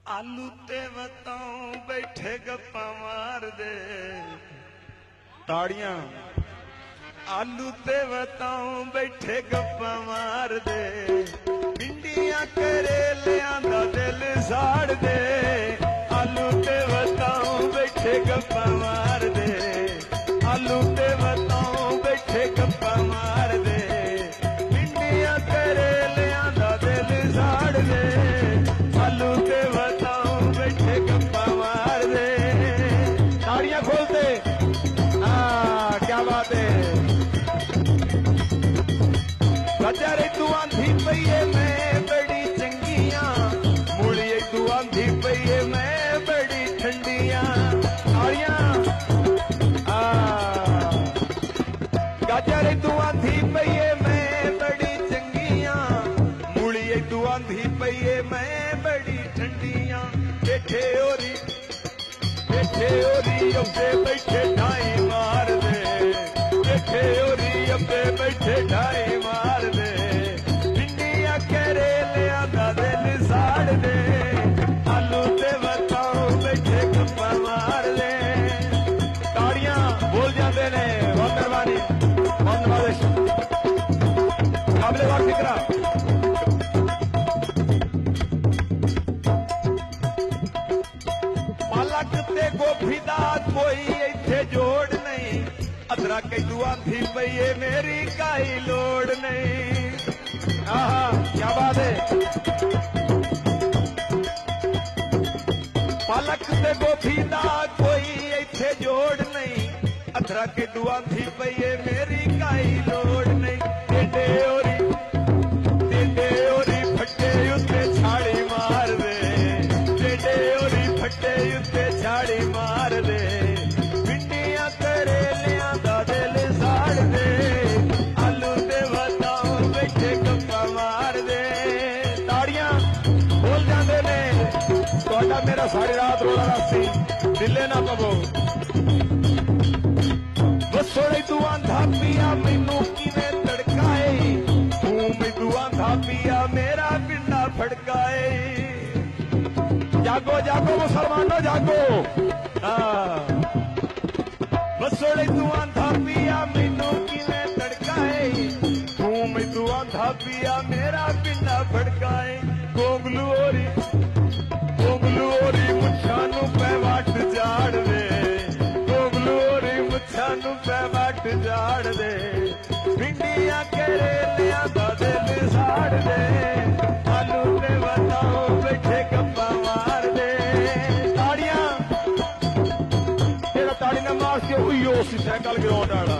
आलू ते बताऊं बैठे गप्पा मार दे ताड़ियां। आलू ते बताऊं बैठे गप्पा मार दे, भिंडियां करेलियां दा दिल साड़ दे। आलू ते बताऊं बैठे गप्पा मार दे, आलू ते बताऊं बैठे गप्पा मार दे, भिंडियां करेलियां दा दिल साड़ दे। आलू ते बताऊं बैठे गप्पा मार दे। ताड़ियां खोलते, हाँ क्या बात है। गजरे तू आंधी पईए मैं बड़ी चंगियां, मूलिए तू आंधी पईए मैं बड़ी ठंडियां। ताड़ियां, गजरे तू आंधी पईए मैं बड़ी चंगियां, मूलिए तू आंधी पईए मैं बड़ी ठंडियां। बैठे ओरी अब्बे बैठे ढाई मार दे, बैठे ओरी अब्बे बैठे ढाई मार दे, भिंडियां करेलियां दा दिल साड़ दे। आलू ते बताओ बैठे गप्पा मार दे। ताड़ियां बोल जाते ने, बहुत मेहरबानी, बहुत नवाजिश, काबिले वार फिक्रा। पालक ते गोभी दा कोई इत्थे जोड़ नहीं, अदरक तू आंधी पईए मेरी काई लोड़ नहीं। आहा क्या बात है। पालक ते गोभी दा कोई इत्थे जोड़ नहीं, अदरक तू आंधी पईए मेरी काई लोड़ नहीं। टेडे ओरी फट्टे उत्ते छाड़ी मार दे, टेडे ओरी फट्टे उत्ते छाड़ी मार दे, भिंडियां करेलियां दा दिल साड़ दे। आलू ते बताओ बैठे गप्पा मार दे। ताड़ियां बोल जाते ने, तुहाडा मेरा सारी रात रोला रासी, दिले ना पवो। सोने तू आंधा पिया मैनू किवें तड़काए, तू मैनू आंधा पिया मेरा पिंडा फड़काए। जागो जागो मुसलमानो जागो, सोने तू आंधा पिया मैनू किवें तड़काए, तू मैनू आंधा पिया मेरा पिंडा फड़काए। गोंगलू ओरी मुच्छां नू पै वट झाड़ दे, गोंगलू ओरी मुच्छां नू पै वट झाड़ दे, भिंडियां करेलियां दा दिल साड़ दे। आलू ते बताओ बैठे गप्पा मार दे। ताड़ियां, तेरा ताड़ी ना मार के उही उस सैकल ग्राउंड आड़ा।